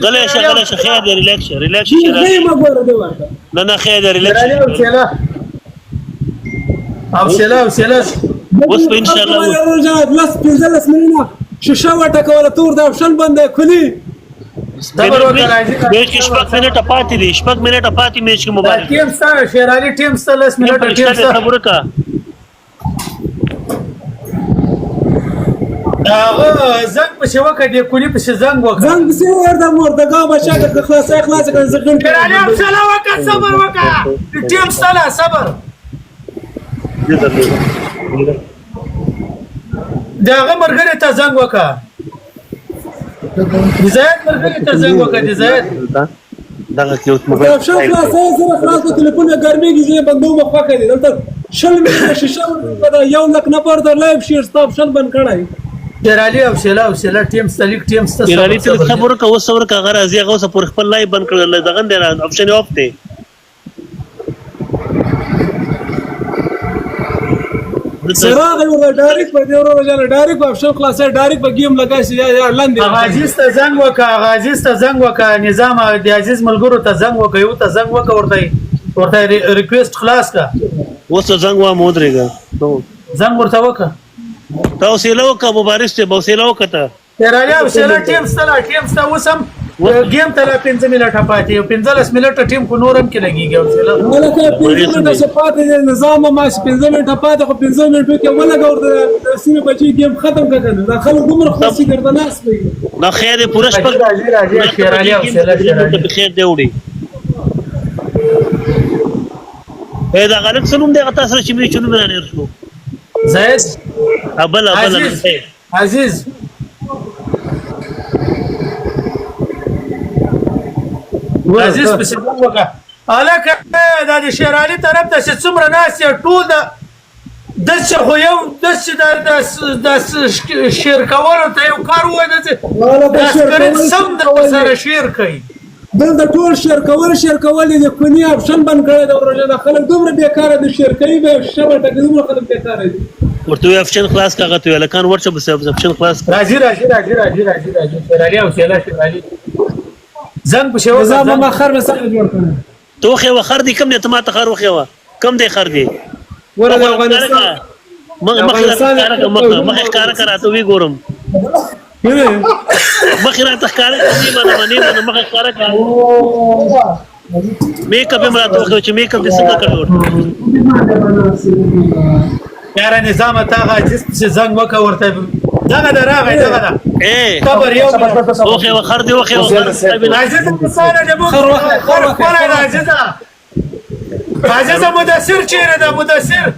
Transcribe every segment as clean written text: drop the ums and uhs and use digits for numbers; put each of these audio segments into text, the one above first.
غلی شه غلی شه خیر دی ریلیکس شه ریلیکس شه نه خیر دی ریلیکس حوصله اوس به ان شاء الله لاس 15 منونه شیشه وټکوله تور دا شل بنده کلی میچ کې شپږ منټه پاتې دي شپږ منټه پاتې میچ کې مبارک ټیم سره شیر علي ټیم سره 10 منټه ټیم سره خبره کا هغه زنګ په شوه کې د کلی په زنګ وکړ زنګ سي ورته مرتګه بچا خلاص کړه زګن شیر علي حوصله وکړه صبر وکړه ټیم سره صبر داغه مرګره ته زنګ وکړه زید مرګره ته زنګ وکړه زید دغه کې اوس موبایل خلاص سره خلاص ټلیفون ګرمي کې بندو مخه کوي دلته شل مې شیشه په یو لک نفر د لایو شیر سټاپ شل بند کړای شیر علي حوصله ټیم سلیک ټیم سره شیر علي ته خبره کا وسور کا غره ازي غوسه پر خپل لایو بند کړل دغه نه اپشن اف دی سراغ یو ډایرکټ په دی ورو جان ډایرکټ په اپشن خلاصې ډایرکټ په گیم لګاسي یا لاندې غازیز ته زنګ وکړه نظام د عزیز ملګرو ته زنګ وکړه یو ته زنګ وکړه ورته ریکوست خلاص کا اوس زنګ وا مودريګا زنګ ورته وکړه توصیه وکړه مبارک ته توصیه وکړه تیرالي او سره ټیم سره وسم گیم ته 15 منټه پاتې 15 منټه ټیم کو نورم کې لګيږي او سره ولکه 15 منټه سپاتې نظام ما 15 منټه پاتې خو 15 منټه کې ولګا ورته سینه بچي گیم ختم کړه دا خلک دومره خاصي ګرځنه ناس وي دا خیر پورش پر راځي تیرالي او سره خیر دی وړي دا غلط سلام دی غتا سره چې می چونو نه نرسو زید ابل عزیز عزیز په څنګه وکړه الکه دا د شیر علي طرف ته چې څومره ناس یې ټول د څه خو یو د شیر کولو ته یو کار وایي د سکرین سم د سره شیر کوي دلته ټول شیر کول د کونی اپشن بند کړی د ورځې د خلک دومره بیکاره د شیر کوي به شبه ټکه دومره خلک بیکاره دي ورته اپشن خلاص کاغه ته لکان ورچ بس اپشن خلاص راځي شیر علي او شیر علي زنګ په شو زما ما خر به سره جوړ کړم توخه وخر دي کم نه ته ما ته خر وخه کم دي خر دي ورته افغانستان مخ کار کراته وی ګورم مخ را ته کار کوي باندې مخ کار کوي میک اپ مرا توخه چې میک اپ دې څنګه کړو یاره نظام ته عاجز چې زنګ وکړ ورته دغه راغی اے خبر یو اوخه وخر دی اوخه عاجز مثال د خر عاجز مدثر چیرې ده مدثر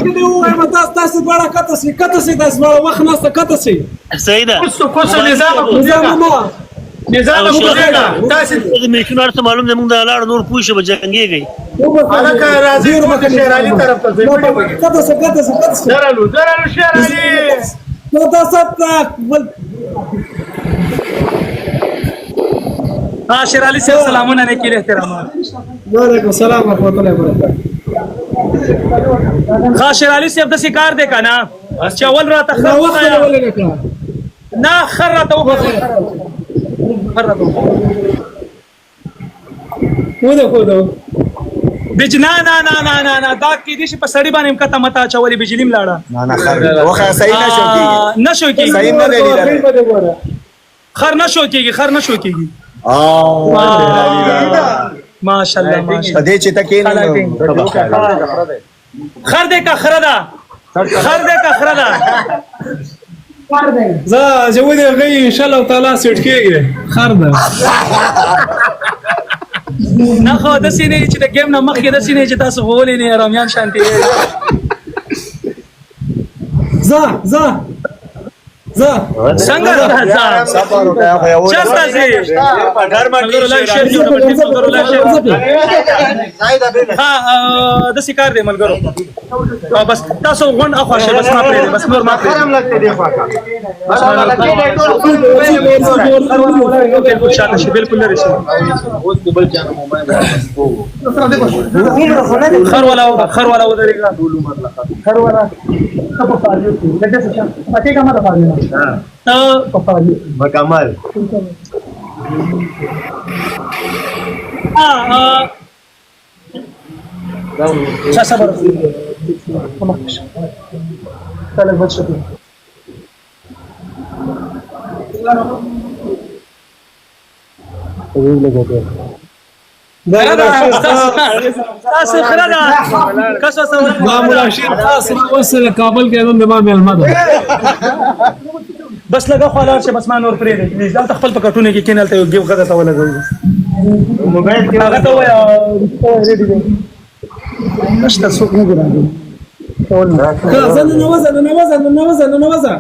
کې دی وایم تاسو بڑا کته سي تاسو بڑا وخت نه کته سي سیدا کوڅه نظام تاسو میشنار ته معلوم نه موږ د لاړ نور پوښه بجنګيږي الکه راځي شیر علي طرف ته کته درالو شیر علي شیر علي صاحب سلامونه نه کړی احترامات وعلیکم السلام ورحمۃ اللہ وبرکاتہ شیر علي صاحب د سکار دی کنه چې اول را تخره نه خره ته وخره خودو بجنا نه دا کې دي چې په سړی باندې کته متا چولې بجلیم لاړه نه خر وخه صحیح نشو کېږي صحیح نه دی خر نشو کېږي ماشاءالله دې چې تکې خر دې کا خره ده زه دې غي ان شاء الله تعالی سټ کېږي خر ده نه خو د سینې چې د گیم نه مخکې د سینې چې تاسو غولې نه رامیان شانتي څنګه صبر وکړه چرته زی په ګر باندې لایو شیر جوړ د سکار دی ملګرو بس تاسو غون اخواشه بس ما پرې بس نور ما پرې لګته دی خواکا بالکل شاته شي بالکل لري شي خر ولا ودرېګا خر ولا په پاتې کا ما ته Berkamal. sabar. تاسو خلاص کس وسو معمولا شیر خاص وصل کابل کې هم امام المدد بس لګه خلار شه بس ما نور پرې دې ځل تخپل پکټونه کې کینل ته یو غږ ته ولګو Mobile ke هغه ته وای ریډي دی نشته څوک نه ګرځي نوزه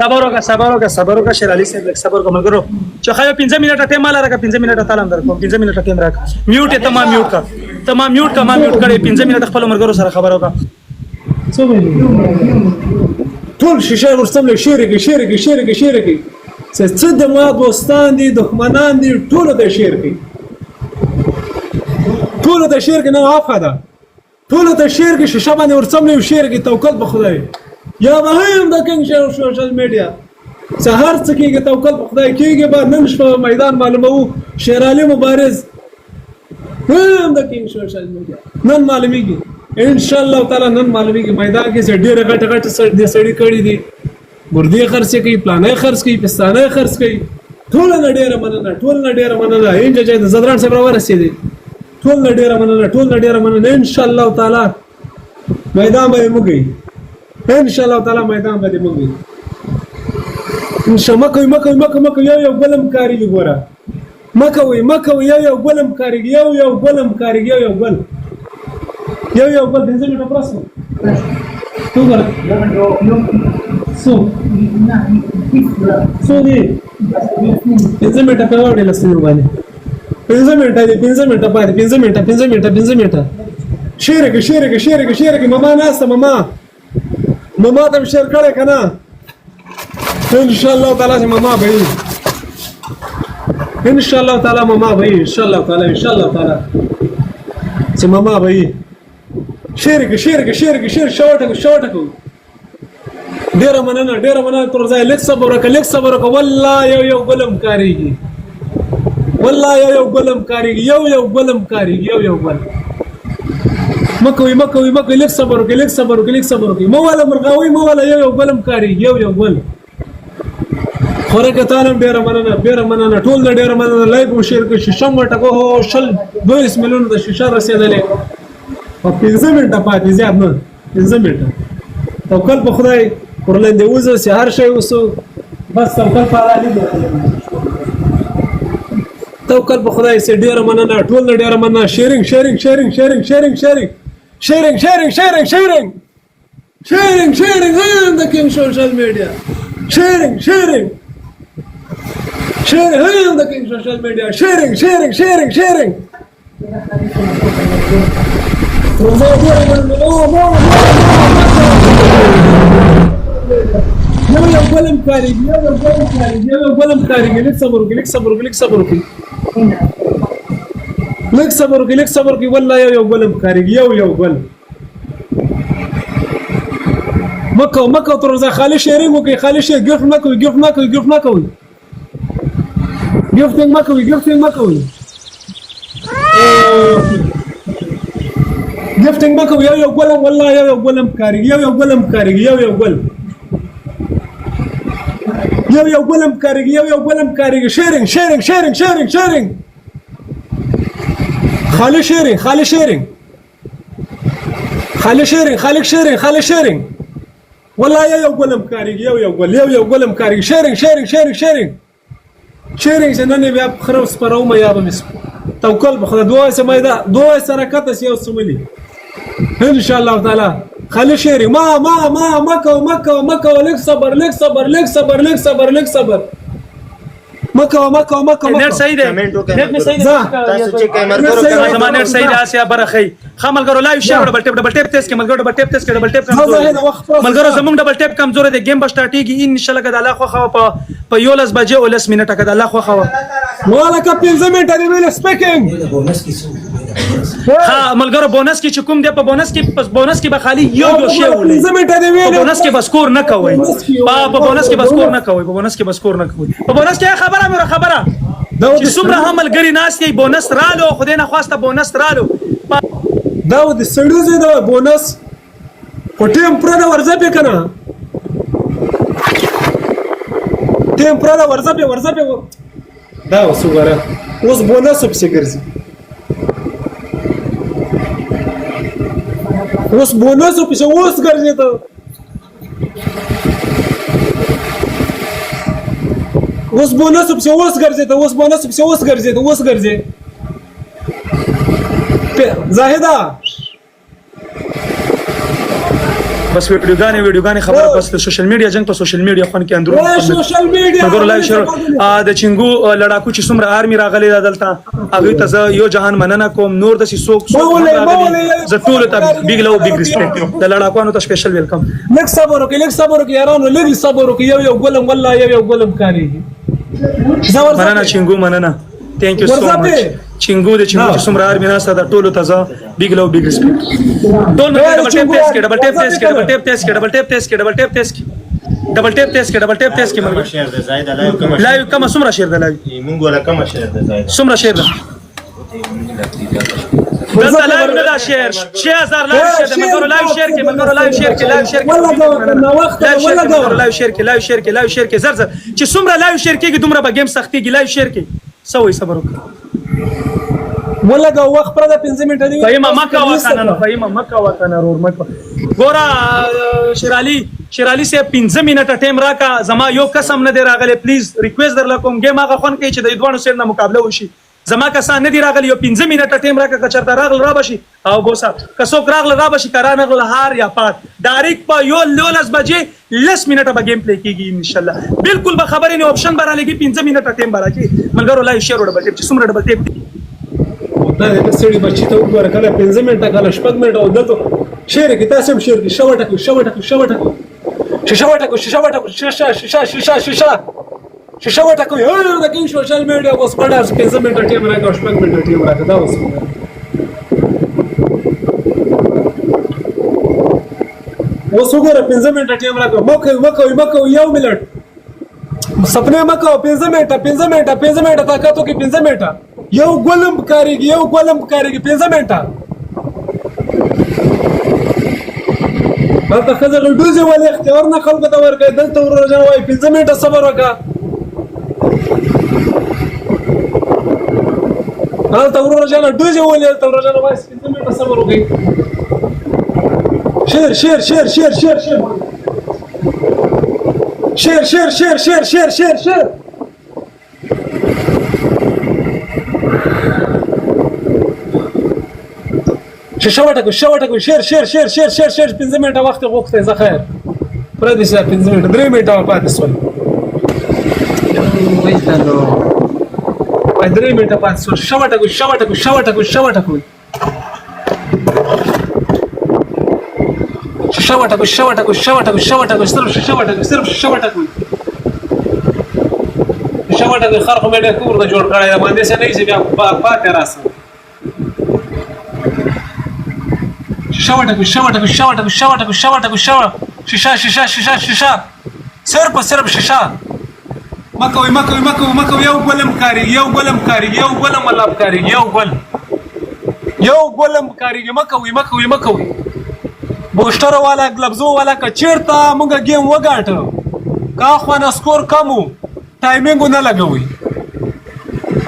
صبر وکړه شیر علي صاحب صبر کوم ګرو چې خایو 15 منټه ټیم مال راکا 15 منټه تعلم درکو 15 منټه ټیم راکا میوټ ته تمام میوټ کړي 15 منټه خپل مرګرو سره خبر وکړه ټول شیشه ورسمل شیرګي څه د ما دوستان دي دښمنان دي ټول د شیرګي نه افاده ټول د شیرګي شیشه باندې ورسمل شیرګي توکل په خدای یا به هم د کنګ سوشل میډیا سهار څه کېږي توکل په خدای کېږي به نن شپه میدان معلومو شیر علي مبارز هم د کنګ سوشل میډیا نن معلومیږي ان شاء الله تعالی نن معلومیږي میدان کې ډېر غټ سړی کړي دي ګردې خرڅ کوي پلانې خرڅ کوي پستانې خرڅ کوي ټول نه ډېر مننه انجه د زدران صاحب ورسېدي ټول نه ډېر مننه ان شاء الله تعالی میدان به موږي ان شاء الله تعالی میدان باندې موږ ان شاء الله مکه یو بلم کاری ګوره مکه یو بلم کاری یو بل دنځه میټه پرسو تو ګره سو دی دنځه میټه په وړه لسنو باندې 15 منټه شیرګي ماما ناسته ماما ته شیر کړه کنه ان شاء الله تعالی ماما به ان شاء الله تعالی چې ماما به شیرګي شورټ کو ډیر مننه تر ځای لیک صبر وکړه والله یو بلم کاریږي یو بل مکوي لیک صبر وکړي مولا مرغاوي مولا یو بلم کاری یو بل خورکه تانم ډیر مننه ټول ډیر مننه لایک او شیر کې شم ټکو هو شل 20 میلیون د شیشه رسیدلې او 15 منټه پاتې زیات نه 15 منټه توکل په خدای ورلندې وځو سي هر شی وسو بس توکل په الله توکل په خدای سي ډیر مننه ټول ډیر مننه شیرینګ on the King social media. Sharing on the King social media. Sharing. يا قلم كاري لك صبرك والله يا قلم كاري يا قلم مکه تر خالي شیرینګ وکي خالي شیر ګفت مکوي ګفتنګ مکوي یو ګولم والله یو ګولم کاری یو ګولم کاری شیرینګ خالي شیرینګ والله يا قلم كاري يا قلم كاري شيرينج سنني بيا خروس براوما يا بمس توكل بخدا دوا سركات يا سملي ان شاء الله تعالى خلي شيري ما مكة لك صبر مکه نر سید نر سید تاسو چې کومه زمانه سید اسیا برخی خملګرو لایو شیر ډبل ټیپ تیس کې ملګرو ډبل ټیپ ملګرو زمونږ ډبل ټیپ کمزور دی گیم بشټاټیږي ان شاء الله کده الله خو په یولس بجې او لس منټه کده الله خو والا کا 15 منټه دی ویل سپیکینګ ها ملګرو بونس کې چې کوم دی په بونس کې پس بونس کې به خالی یو شی ولې په بونس کې بس کور نه کوي په بونس کې بس کور نه کوي په بونس کې بس کور نه کوي په بونس کې خبره مې خبره چې څومره هم ملګری ناس دی بونس رالو خدای نه خواسته بونس رالو دا د سړو زه دا بونس په ټیم پر دا ورځ په کنه ټیم پر دا ورځ په دا وسوګره اوس بونس په څه ګرځي اوس بونس په څه اوس ګرځي ته اوس بونس په څه اوس ګرځي ته اوس بونس په څه اوس ګرځي ته اوس ګرځي زاهدا بس ویډیوګانې خبره بس سوشل میډیا جنگ په سوشل میډیا خون کې اندرو سوشل میډیا مګر لایو شیر د چنګو لړاکو چې څومره آرمي راغلي دلته هغه ته یو جهان مننه کوم نور د سوق ز ټول ته بیگ لو بیگ ریسپیکټ د لړاکوانو ته سپیشل ویلکم لږ صبر وکړئ یارانو لږ صبر وکړئ یو ګلم والله یو ګلم کاریږي مننه چنګو مننه ثانک یو سو مچ چنګو د چنګو چې څومره آرمي ناسته د ټولو ته بیگ لو بیگ ریسپیکټ ټول ډبل ټیپ ټیسټ کې ډبل ټیپ ټیسټ کې شیر ده زائد لایو کم څومره شیر ده لایو مونږ ولا کم شیر ده زائد څومره شیر ده دلته لایو نه دا شیر 6000 لایو شیر ده مګر لایو شیر کې لایو شیر کې زر چې څومره لایو شیر کې دومره به گیم سختيږي لایو شیر کې سوي صبر وکړه ولګه وخت پر د 15 منټه دی فهمه مکه وکنه رور مکه ګورا شیرالی سے 15 منټه ټیم راکا زما یو قسم نه دی راغلی پلیز ریکوست در لکم گیم هغه خون کوي چې د دوه سره مقابله وشي زما کسان نه دی راغلی یو 15 منټه ټیم راکا کچرته راغل را بشي او ګوسا کڅوک راغل را بشي کرانه غل هار یا پات ډایرکټ په یو لولس بجې لس منټه به گیم پلی کیږي ان شاء الله بالکل به خبرې نه آپشن برا لګي 15 منټه ټیم برا کی ملګرو لایو شیر وړ بټ چې څومره ډبل ټیپ دا د سړي بچی ته وګوره کله 15 منټه کله 6 منټه او دلته شیر کې تاسو هم شیر کې شوټه کوي هر د کې سوشل میډیا اوس پړا 15 منټه ټیم راکړه 6 منټه ټیم راکړه دا اوس وګوره 15 منټه ټیم راکړه مکو یو منټ سپنه مکو 15 منټه طاقت کې 15 منټه یو ګولم کاریږي 15 منټه هلته خزر دوزي ولې اختیار نه خلکو ته ورکړي دلته ورجن وای 15 منټه صبر وکړه هلته ورجن دوزي ولې هلته ورجن وای 15 منټه صبر وکړي شیر شوټه شیر 15 منټه وخت غوښته زه خیر پر دې سره 15 منټه 3 منټه پاتې سول وای 3 منټه پاتې سول شوټه خرخ مې ډېر کور د جوړ کړی باندې څه نه یې بیا پاتې راسه شیشه صرف شیشه مکو یو ګلم کاری یو ګلم ملاب کاری یو ګلم کاری مکو بوشتر والا گلبزو والا کا چیرته موږ گیم وګاټو کا خوانه سکور کمو ټایمینګ نه لګوي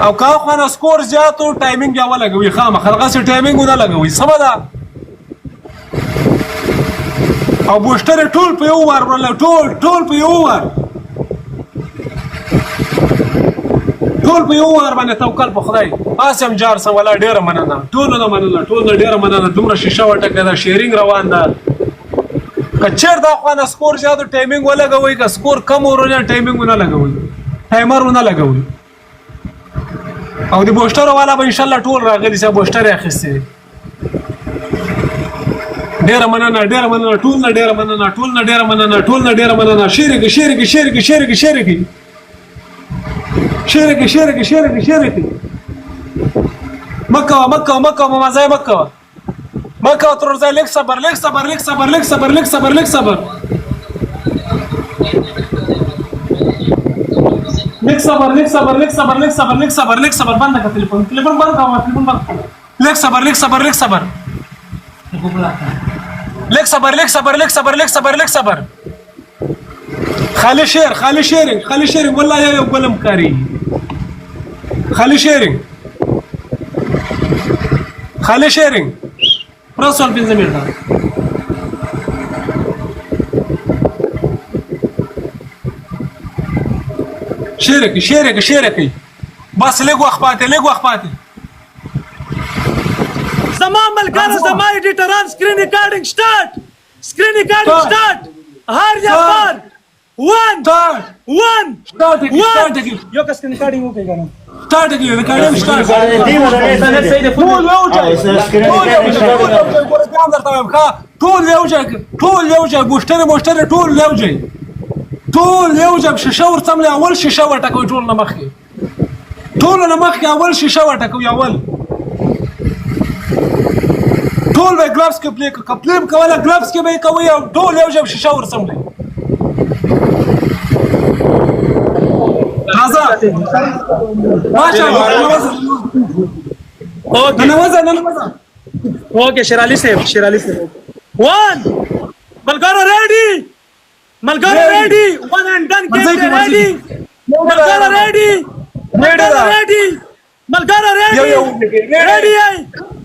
او کا خوانه سکور زیاتو ټایمینګ یا ولګوي خامخا سي ټایمینګ نه لګوي سمدا او بوشتر ټول په یو وار ورل ټول په یو وار باندې توکل په خدای قاسم جار سم ولا ډیر مننه ټول ډیر مننه دومره شیشه وټکه دا شیرینګ روان ده کچر دا خوانه سکور زیاتو ټایمینګ ولګوي که سکور کم ورونه ټایمینګ نه لګوي ټایمر نه لګوي او د بوشتر والا به ان شاء الله ټول راغلي چې بوشتر اخیسته ډیر مننه ټول نه ډیر مننه شریک مكة مكة مكة ماما زي مكة مكة تروح زي ليك صبر ليك صبر ليك صبر ليك صبر ليك صبر ليك صبر ليك صبر ليك صبر ليك صبر ليك صبر ليك صبر ليك صبر بندك التليفون التليفون بند التليفون بند ليك صبر ليك صبر ليك صبر ليك صبر ليك صبر ليك صبر ليك صبر ليك صبر خلي شير خلي شيرنج خلي شيرنج والله يا ولا مكاري خلي شيرنج خلي شيرنج راسل بن زميل ده شيرك شيرك شيركي بس لقوا اخباتي لقوا اخباتي زمان ملكانو زمان اديتران سكرين ريكاردينج ستارت سكرين ريكاردينج ستارت هار يا بار 1 ستارت यो का screen recording हो गई ستارت ريكاردينج ستارت طول يوجك طول يوجك مشتري طول يوجك طول يوجك شيشه ورسم لي اول شيشه ورټکوي ټول نمخي ټول نمخي اول شيشه ورټکوي اول ټول به ګلافز کې پلی کپلیم کوله ګلافز کې به کوي او ټول یوجک شیشه ورسم لي رازا ماشاء الله نوازا اوكي شيرالي سيف 1 بلغارو ريدي ملغارو ريدي 1 and done game ready ملغارو ريدي ملغارو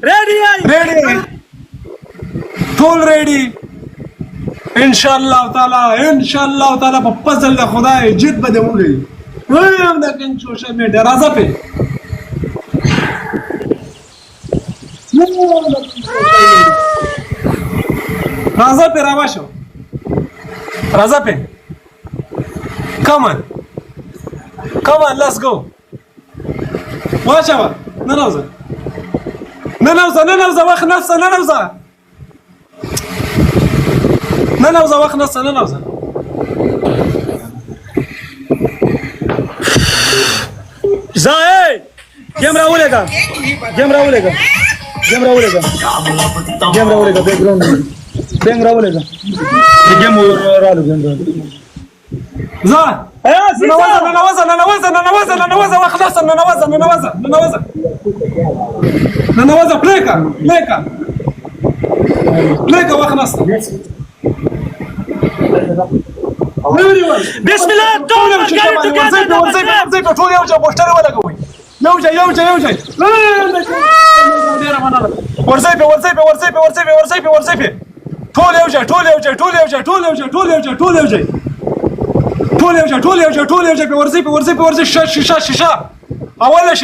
ريدي ټول ریډي ان شاء الله تعالی په فضل د خدای جد بده وګړي هم د کین سوشل میډیا راځه په راواشو راځه په come on let's go واشوا ننوزه واخ نفسه ننوزه واخ نفسه ننوزه زاي गेम राहुलेगा background game राहुलेगा गेम रालू गेम زا ننوزه واخ نفسه ننوزه بليكا واخ نفسه بسم الله ټول یو ځای پوسټر ولګوي یو ځای ورځي په ټول یو ځای په ورځي شیشه اوله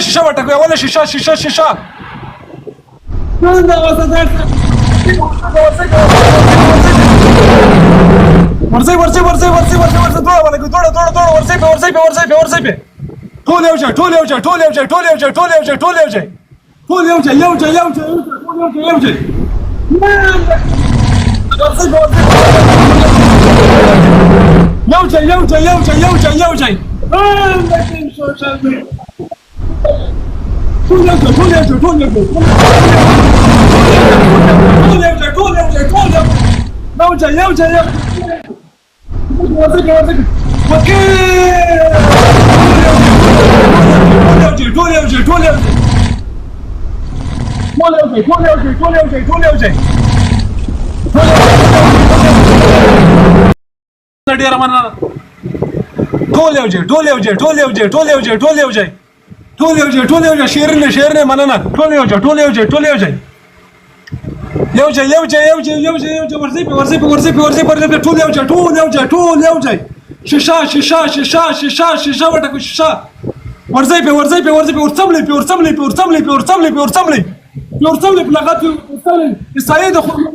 شیشه وټکوي اوله شیشه ورځي ټول یو ځای شیرنه مننه ټول یو ځای شیشه وټکوي شیشه ورځي په ورڅملې په لغت سعید ورڅملې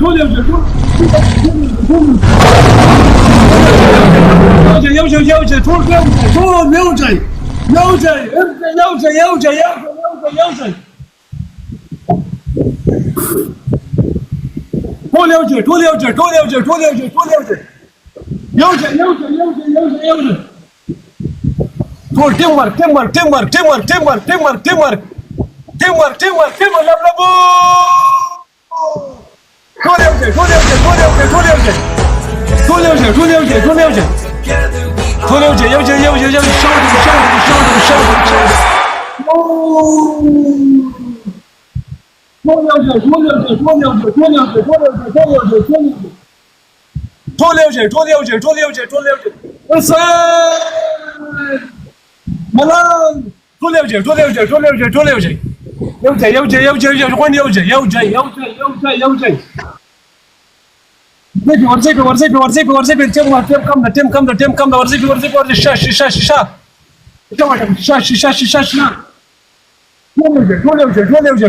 ټول یو ځای ټول یو ځای ټول یو ځای ټول یو ځای ټول یو ځای ټول یو ځای یو ځای یو ځای یو ځای یو ځای یو ځای ټول ټیم ورک ټیم ورک ټیم ورک ټیم ورک ټیم ورک ټیم ورک ټیم ورک ټیم ورک ټیم ورک ټیم ورک لبلبو ټول یو ځای ټول یو ځای ټول یو ځای ټول یو ځای ټول یو ځای ټول یو ځای ټول یو ځای ټول یو ځای یو ځای یو ځای یو ځای شاوډ ټول یو ځای ټول یو ځای ټول یو ځای ټول یو ځای ملان ټول یو ځای ټول یو ځای ټول یو ځای ټول یو ځای یو ځای یو ځای یو ځای یو ځای یو ځای یو ځای یو ځای یو ځای ورځي په ورځي په ورځي په ورځي په ټیم کم د ورځي په ورځي په ورځي شاشه ټول یو ځای ټول یو ځای ټول یو ځای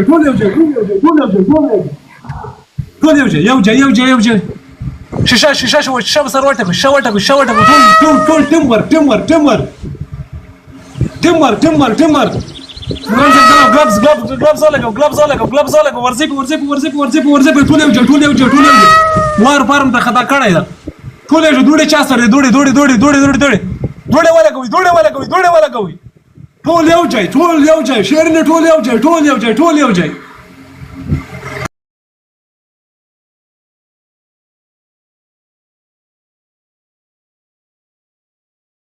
ټول یو ځای ټول یو ځای ټول یو ځای یو ځای یو ځای یو ځای شیشه سره وټه ټول ټیم ورک gloves ورځي په ورځي ټول یو ځای وار فارم ته خطا کړی دا ټول یو دوړې چا سره دوړې ولګوي ټول یو ځای شیرینه ټول یو ځای